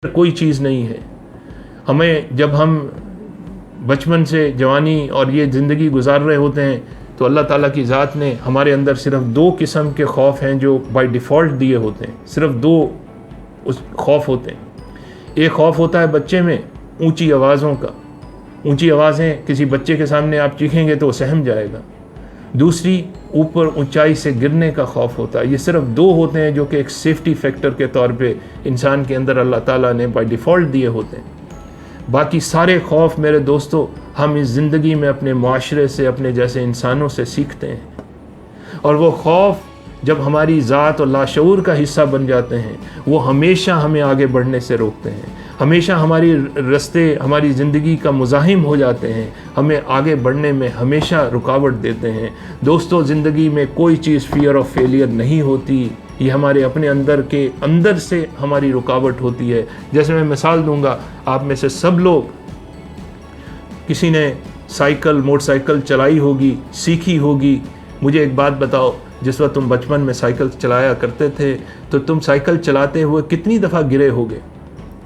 कोई चीज़ नहीं है। हमें जब हम बचपन से जवानी और ये ज़िंदगी गुजार रहे होते हैं तो अल्लाह ताला की ज़ात ने हमारे अंदर सिर्फ दो किस्म के खौफ हैं जो बाय डिफ़ॉल्ट दिए होते हैं। सिर्फ दो उस खौफ होते हैं। एक खौफ होता है बच्चे में ऊंची आवाज़ों का। ऊंची आवाज़ें किसी बच्चे के सामने आप चीखेंगे तो वो सहम जाएगा। दूसरी ऊपर ऊंचाई से गिरने का खौफ होता है। ये सिर्फ दो होते हैं जो कि एक सेफ्टी फैक्टर के तौर पे इंसान के अंदर अल्लाह ताला ने बाय डिफ़ॉल्ट दिए होते हैं। बाकी सारे खौफ मेरे दोस्तों हम इस ज़िंदगी में अपने माशरे से, अपने जैसे इंसानों से सीखते हैं, और वो खौफ जब हमारी ज़ात और लाशऊर का हिस्सा बन जाते हैं वो हमेशा हमें आगे बढ़ने से रोकते हैं, हमेशा हमारी रास्ते, हमारी ज़िंदगी का मुज़ाहिम हो जाते हैं, हमें आगे बढ़ने में हमेशा रुकावट देते हैं। दोस्तों, ज़िंदगी में कोई चीज़ फ़ियर ऑफ फेलियर नहीं होती, ये हमारे अपने अंदर से हमारी रुकावट होती है। जैसे मैं मिसाल दूंगा, आप में से सब लोग किसी ने मोटरसाइकिल चलाई होगी, सीखी होगी। मुझे एक बात बताओ, जिस वक्त तुम बचपन में साइकिल चलाया करते थे तो तुम साइकिल चलाते हुए कितनी दफ़ा गिरे होगे,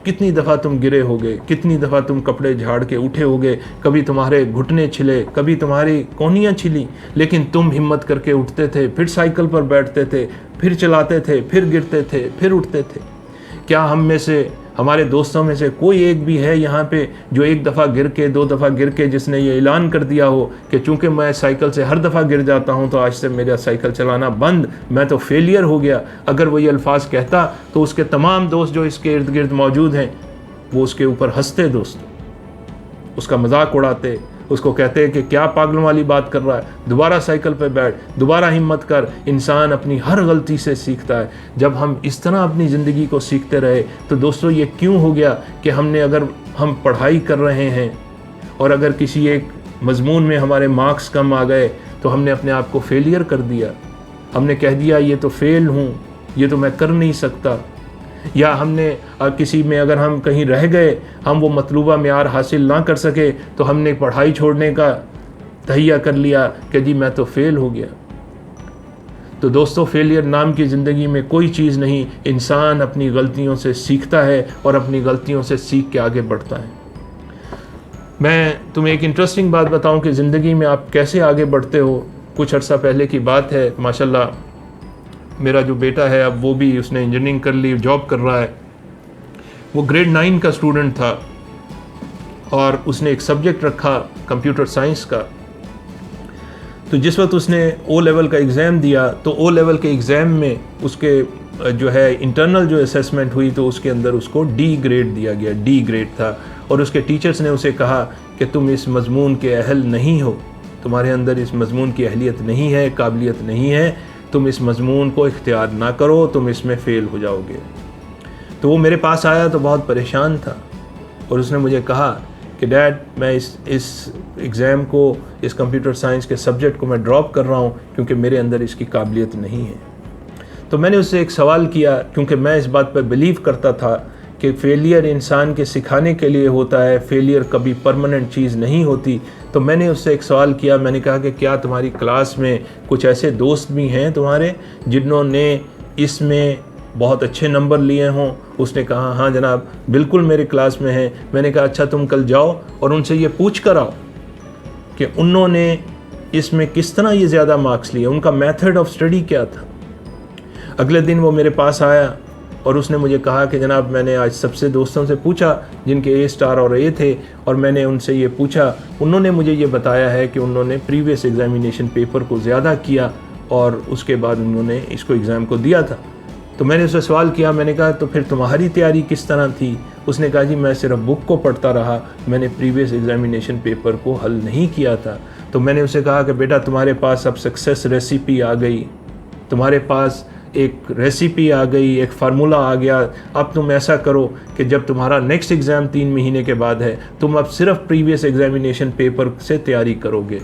कितनी दफ़ा तुम गिरे होगे, कितनी दफ़ा तुम कपड़े झाड़ के उठे होगे। कभी तुम्हारे घुटने छिले, कभी तुम्हारी कोहनियाँ छिली, लेकिन तुम हिम्मत करके उठते थे, फिर साइकिल पर बैठते थे, फिर चलाते थे, फिर गिरते थे, फिर उठते थे। क्या हम में से, हमारे दोस्तों में से कोई एक भी है यहाँ पे जो एक दफ़ा गिर के, दो दफ़ा गिर के जिसने ये ऐलान कर दिया हो कि चूँकि मैं साइकिल से हर दफ़ा गिर जाता हूँ तो आज से मेरा साइकिल चलाना बंद, मैं तो फेलियर हो गया? अगर वो ये अल्फाज कहता तो उसके तमाम दोस्त जो इसके इर्द गिर्द मौजूद हैं वो उसके ऊपर हंसते, दोस्तों, उसका मजाक उड़ाते, उसको कहते हैं कि क्या पागलों वाली बात कर रहा है, दोबारा साइकिल पर बैठ, दोबारा हिम्मत कर। इंसान अपनी हर गलती से सीखता है। जब हम इस तरह अपनी ज़िंदगी को सीखते रहे तो दोस्तों ये क्यों हो गया कि अगर हम पढ़ाई कर रहे हैं और अगर किसी एक मजमून में हमारे मार्क्स कम आ गए तो हमने अपने आप को फेलियर कर दिया, हमने कह दिया ये तो फेल हूँ, ये तो मैं कर नहीं सकता। या हमने किसी में अगर हम कहीं रह गए, हम वो मतलूबा मेयार हासिल ना कर सके तो हमने पढ़ाई छोड़ने का तहिया कर लिया कि जी मैं तो फेल हो गया। तो दोस्तों, फेलियर नाम की ज़िंदगी में कोई चीज़ नहीं। इंसान अपनी गलतियों से सीखता है और अपनी गलतियों से सीख के आगे बढ़ता है। मैं तुम्हें एक इंटरेस्टिंग बात बताऊं कि ज़िंदगी में आप कैसे आगे बढ़ते हो। कुछ अर्सा पहले की बात है, माशाल्लाह मेरा जो बेटा है अब वो भी, उसने इंजीनियरिंग कर ली, जॉब कर रहा है। वो ग्रेड 9 का स्टूडेंट था और उसने एक सब्जेक्ट रखा कंप्यूटर साइंस का। तो जिस वक्त उसने ओ लेवल का एग्ज़ाम दिया तो ओ लेवल के एग्ज़ाम में उसके जो है इंटरनल जो असेसमेंट हुई तो उसके अंदर उसको डी ग्रेड दिया गया, डी ग्रेड था। और उसके टीचर्स ने उसे कहा कि तुम इस मजमून के अहल नहीं हो, तुम्हारे अंदर इस मजमून की अहलियत नहीं है, काबिलियत नहीं है, तुम इस मजमून को इख्तियार ना करो, तुम इसमें फ़ेल हो जाओगे। तो वो मेरे पास आया तो बहुत परेशान था और उसने मुझे कहा कि डैड, मैं इस एग्ज़ाम को, इस कंप्यूटर साइंस के सब्जेक्ट को मैं ड्रॉप कर रहा हूँ क्योंकि मेरे अंदर इसकी काबिलियत नहीं है। तो मैंने उससे एक सवाल किया, क्योंकि मैं इस बात पर बिलीव करता था कि फेलियर इंसान के सिखाने के लिए होता है, फेलियर कभी परमानेंट चीज़ नहीं होती। तो मैंने उससे एक सवाल किया, मैंने कहा कि क्या तुम्हारी क्लास में कुछ ऐसे दोस्त भी हैं तुम्हारे जिन्होंने इसमें बहुत अच्छे नंबर लिए हों? उसने कहा हाँ जनाब, बिल्कुल मेरे क्लास में हैं। मैंने कहा अच्छा, तुम कल जाओ और उनसे ये पूछ कर आओ कि उन्होंने इसमें किस तरह ये ज़्यादा मार्क्स लिए, उनका मेथड ऑफ स्टडी क्या था। अगले दिन वो मेरे पास आया और उसने मुझे कहा कि जनाब, मैंने आज सबसे दोस्तों से पूछा जिनके ए स्टार और ए थे, और मैंने उनसे ये पूछा, उन्होंने मुझे ये बताया है कि उन्होंने प्रीवियस एग्ज़ामिनेशन पेपर को ज़्यादा किया और उसके बाद उन्होंने इसको एग्ज़ाम को दिया था। तो मैंने उससे सवाल किया, मैंने कहा तो फिर तुम्हारी तैयारी किस तरह थी? उसने कहा जी मैं सिर्फ बुक को पढ़ता रहा, मैंने प्रीवियस एग्ज़ामिनेशन पेपर को हल नहीं किया था। तो मैंने उसे कहा कि बेटा, तुम्हारे पास अब सक्सेस रेसिपी आ गई, तुम्हारे पास एक रेसिपी आ गई, एक फार्मूला आ गया। अब तुम ऐसा करो कि जब तुम्हारा नेक्स्ट एग्ज़ाम 3 महीने के बाद है, तुम अब सिर्फ प्रीवियस एग्ज़ामिनेशन पेपर से तैयारी करोगे।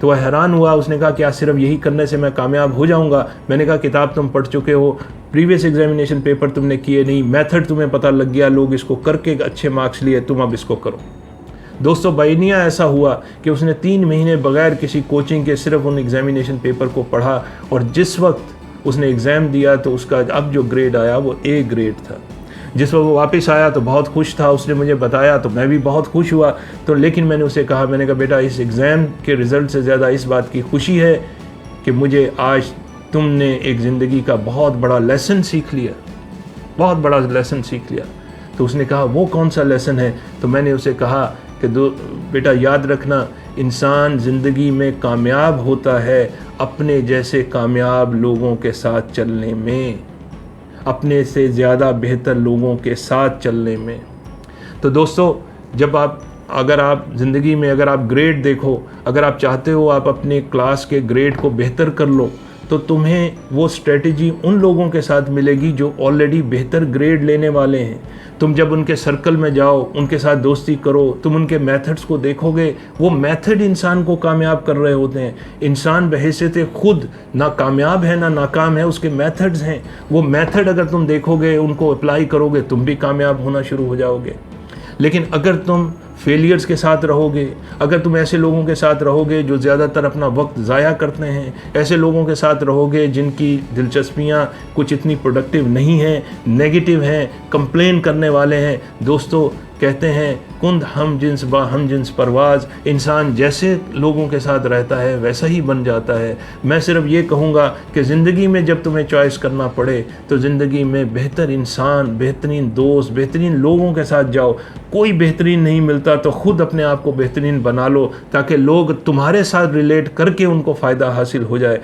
तो वह हैरान हुआ, उसने कहा क्या सिर्फ यही करने से मैं कामयाब हो जाऊंगा? मैंने कहा किताब तुम पढ़ चुके हो, प्रीवियस एग्ज़ामिनेशन पेपर तुमने किए नहीं, मेथड तुम्हें पता लग गया, लोग इसको करके अच्छे मार्क्स लिए, तुम अब इसको करो। दोस्तों, बाइनिया ऐसा हुआ कि उसने 3 महीने बगैर किसी कोचिंग के सिर्फ उन एग्ज़ामिनेशन पेपर को पढ़ा और जिस वक्त उसने एग्ज़ाम दिया तो उसका अब जो ग्रेड आया वो ए ग्रेड था। जिस वक्त वो वापस आया तो बहुत खुश था, उसने मुझे बताया तो मैं भी बहुत खुश हुआ। तो लेकिन मैंने उसे कहा, मैंने कहा बेटा इस एग्ज़ाम के रिज़ल्ट से ज़्यादा इस बात की खुशी है कि मुझे आज तुमने एक ज़िंदगी का बहुत बड़ा लेसन सीख लिया, बहुत बड़ा लेसन सीख लिया। तो उसने कहा वो कौन सा लेसन है? तो मैंने उसे कहा कि बेटा याद रखना, इंसान ज़िंदगी में कामयाब होता है अपने जैसे कामयाब लोगों के साथ चलने में, अपने से ज़्यादा बेहतर लोगों के साथ चलने में। तो दोस्तों, जब अगर आप ज़िंदगी में अगर आप ग्रेड देखो, अगर आप चाहते हो आप अपने क्लास के ग्रेड को बेहतर कर लो, तो तुम्हें वो स्ट्रेटजी उन लोगों के साथ मिलेगी जो ऑलरेडी बेहतर ग्रेड लेने वाले हैं। तुम जब उनके सर्कल में जाओ, उनके साथ दोस्ती करो, तुम उनके मेथड्स को देखोगे, वो मेथड इंसान को कामयाब कर रहे होते हैं। इंसान बहैसियत खुद ना कामयाब है ना नाकाम है, उसके मेथड्स हैं। वो मेथड अगर तुम देखोगे, उनको अप्लाई करोगे, तुम भी कामयाब होना शुरू हो जाओगे। लेकिन अगर तुम फेलियर्स के साथ रहोगे, अगर तुम ऐसे लोगों के साथ रहोगे जो ज़्यादातर अपना वक्त ज़ाया करते हैं, ऐसे लोगों के साथ रहोगे जिनकी दिलचस्पियाँ कुछ इतनी प्रोडक्टिव नहीं हैं, नेगेटिव हैं, कंप्लेन करने वाले हैं, दोस्तों कहते हैं कुंद हम जिन्स बा हम जिन्स परवाज़, इंसान जैसे लोगों के साथ रहता है वैसा ही बन जाता है। मैं सिर्फ ये कहूँगा कि ज़िंदगी में जब तुम्हें चॉइस करना पड़े तो ज़िंदगी में बेहतर इंसान, बेहतरीन दोस्त, बेहतरीन लोगों के साथ जाओ। कोई बेहतरीन नहीं मिलता तो ख़ुद अपने आप को बेहतरीन बना लो, ताकि लोग तुम्हारे साथ रिलेट करके उनको फ़ायदा हासिल हो जाए।